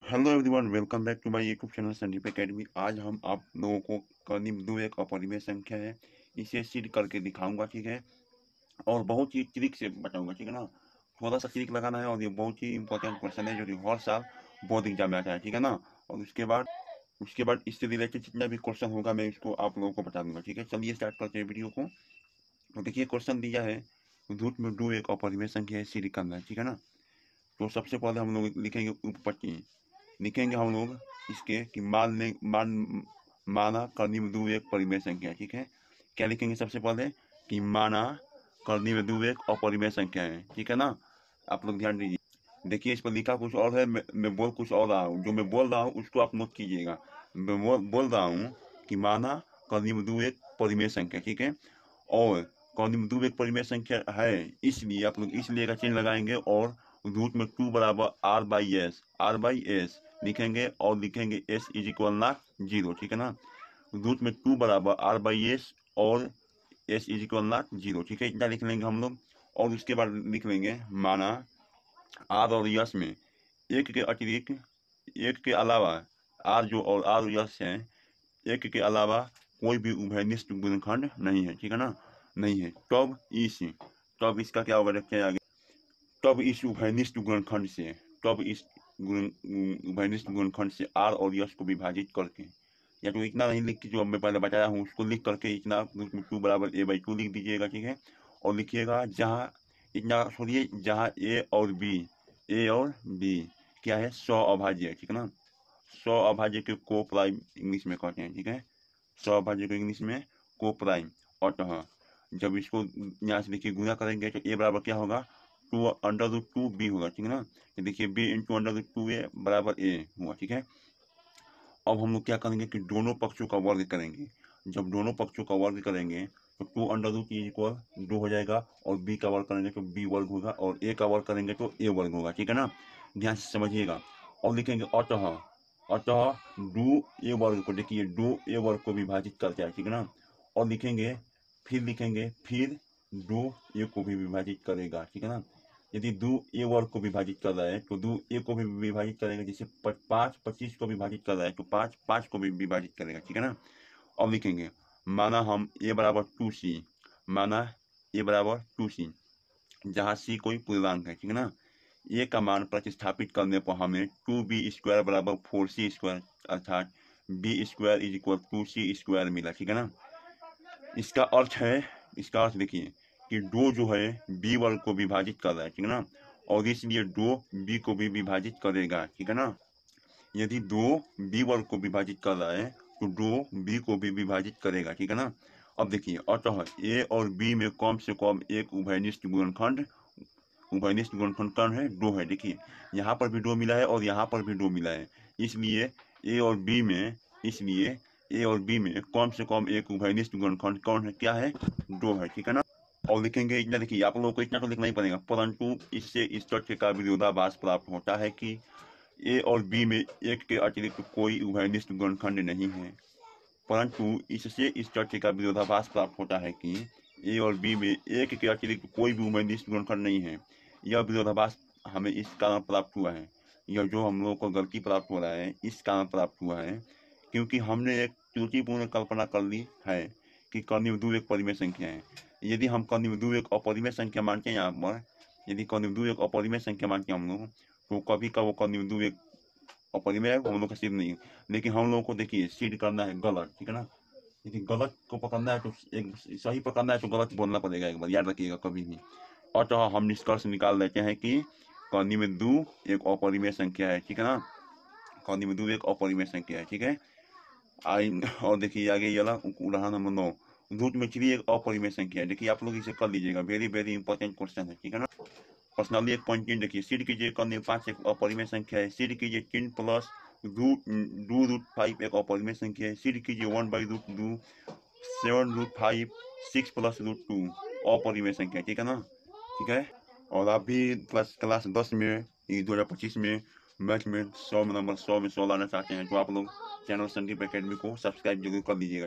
Hello everyone, welcome back to my YouTube channel Sandeep academy. आज हम आप लोगों को करनी दो एक अपरिमेय संख्या है, इसे सीड करके दिखाऊंगा, ठीक है। और बहुत ही ट्रिक से बताऊंगा, ठीक है ना। थोड़ा सा ट्रिक लगाना है और ये बहुत ही इंपॉर्टेंट क्वेश्चन है जो कि हर साल बोर्ड एग्जाम में आता है, ठीक है ना। और उसके बाद इससे रिलेटेड जितना भी क्वेश्चन होगा मैं इसको आप लोगों को बता दूंगा, ठीक है। चलिए स्टार्ट करते हैं वीडियो को। तो देखिए क्वेश्चन दिया है, रूट में दो एक अपरिमेय संख्या है, सीड करना है, ठीक है ना। तो सबसे पहले हम लोग लिखेंगे उपपत्ति, लिखेंगे हम लोग इसके कि माना करनी में दो एक परिमेय संख्या, ठीक है। क्या लिखेंगे सबसे पहले कि माना करनी में दो एक अपरिमेय संख्या है, ठीक है ना। आप लोग ध्यान दीजिए, देखिए इस पर लिखा कुछ और है, मैं बोल कुछ और रहा हूँ। जो मैं बोल रहा हूँ उसको आप नोट कीजिएगा। मैं बोल रहा हूँ कि माना करनी में दो एक परिमेय संख्या, ठीक है। और करनी में दो एक परिमेय संख्या है, इसलिए आप लोग इसलिए का चिन्ह लगाएंगे और रूट में टू बराबर आर बाई एस लिखेंगे और लिखेंगे एस इज इक्वल ना जीरो, ठीक है ना। रूट में टू बराबर आर बाई एस और एस इज इक्वल ना जीरो, ठीक है। इतना लिख लेंगे हम लोग। और उसके बाद लिख लेंगे माना आर और यस में एक के अतिरिक्त, एक के अलावा, आर जो और आर और यस है, एक के अलावा कोई भी उभयनिष्ठ गुणनखंड नहीं है, ठीक है ना। नहीं है तब इसका क्या होगा, देखते हैं आगे। तब इस उभयनिष्ठ गुणनखंड से तब इस उभयनिष्ठ गुणनखंड से आर और यश को विभाजित करके, या तो इतना नहीं लिख के जो मैं पहले बताया हूँ उसको लिख करके इतना टू बराबर ए बाई टू लिख दीजिएगा, ठीक है। और लिखिएगा जहाँ इतना छोड़िए, जहाँ ए और बी क्या है, सौ अभाज्य है, ठीक है ना। सौ अभाज्य के को प्राइम इंग्लिश में कहते हैं, ठीक है। सौ अभाज्य को इंग्लिश में को प्राइम। अतः जब इसको यहाँ से देखिए गुना करेंगे तो ए बराबर क्या होगा, two under root two B होगा, ठीक है ना। तो देखिए B into under root two A बराबर ए हुआ, ठीक है। अब हम लोग क्या करेंगे कि दोनों पक्षों का वर्ग करेंगे। जब दोनों पक्षों का वर्ग करेंगे तो two under root is equal दो हो जाएगा, और बी का वर्ग करेंगे तो बी वर्ग होगा, और ए का वर्ग करेंगे तो ए वर्ग होगा, ठीक है ना। ध्यान से समझिएगा। और लिखेंगे अतः अतः दो ए वर्ग को, देखिए दो ए वर्ग को विभाजित करते हैं, ठीक है ना। और लिखेंगे फिर दो ए को भी विभाजित करेगा, ठीक है ना। यदि दो ए वर्ग को विभाजित कर रहा है तो दो ए को भी विभाजित करेगा, जैसे पाँच 25 को विभाजित कर रहा है तो पाँच 5 को भी विभाजित करेगा, ठीक है ना। अब लिखेंगे माना हम ए बराबर टू सी, माना ए बराबर टू सी, जहाँ सी कोई पूर्णांक है, ठीक है ना। ए का मान प्रतिस्थापित करने पर हमें टू बी स्क्वायर बराबर फोर सी स्क्वायर, अर्थात b square is equal to c square मिला, ठीक है ना। इसका अर्थ देखिए कि दो जो है बी वर्ग को विभाजित कर रहा है, ठीक है ना। और इसलिए दो बी को भी विभाजित करेगा, ठीक है ना। यदि दो बी वर्ग को विभाजित कर रहा है तो दो बी को भी विभाजित करेगा, ठीक है ना। अब देखिए अतः ए और बी में कम से कम एक उभयनिष्ठ गुणनखंड कौन है, दो है। देखिए यहाँ पर भी दो मिला है और यहाँ पर भी दो मिला है, इसलिए ए और बी में इसलिए ए और बी में कम से कम एक उभयनिष्ठ गुणनखंड कौन है, क्या है, दो है, ठीक है ना। और लिखेंगे इतना, देखिए आप लोगों को इतना तो लिखना ही पड़ेगा, परंतु इससे इस तथ्य का विरोधाभास प्राप्त होता है कि ए और बी में एक के अतिरिक्त कोई उभयनिष्ठ गुणनखंड नहीं है। परंतु इससे इस तथ्य का विरोधाभास प्राप्त होता है कि ए और बी में एक के अतिरिक्त कोई भी उभयनिष्ठ गुणनखंड नहीं है। यह विरोधाभास हमें इस कारण प्राप्त हुआ है, यह जो हम लोगों को गलती प्राप्त हो रहा है इस कारण प्राप्त हुआ है, क्योंकि हमने एक त्रुटिपूर्ण कल्पना कर ली है कि कर्णिव दो एक परिमेय संख्या है। यदि हम कर्णिव दो एक अपरिमेय संख्या मानते हैं, यहाँ पर यदि कर्णिव दो एक अपरिमेय संख्या मानते हैं हम लोग, तो कभी का वो कर्णिव दो एक अपरिमेय हम लोग का सिद्ध नहीं है। लेकिन हम लोगों को देखिए सिद्ध करना है गलत, ठीक है ना। यदि गलत को पकड़ना है तो एक सही पकड़ना है तो गलत बोलना पड़ेगा, एक बार याद रखिएगा कभी भी। अतः हम निष्कर्ष निकाल लेते हैं कि कर्णी में दो एक अपरिमेय संख्या है, ठीक है ना। कर्णी में दो एक अपरिमेय संख्या है, ठीक है। और देखिए आगे ये उदाहरण नंबर 9, रूट में थ्री एक अपरिमेय संख्या है। देखिए आप लोग इसे कर लीजिएगा, वेरी वेरी इंपॉर्टेंट क्वेश्चन है, ठीक है ना। पर्सनली एक पॉइंट देखिए, सिद्ध कीजिए कर्णी 5 एक अपरिमेय संख्या है। सिद्ध कीजिए 10 प्लस दो रूट 5 एक अपरिमेय संख्या है। सिद्ध कीजिए 1 by root 2 7 root 5 6 plus root 2 अपरिमेय संख्या, ठीक है ना, ठीक है। और आप भी क्लास 10 में 2025 में मैथ में 100 नंबर 100 में 100 लाना चाहते हैं तो आप लोग चैनल संदीप एकेडमी को सब्सक्राइब जरूर कर लीजिएगा।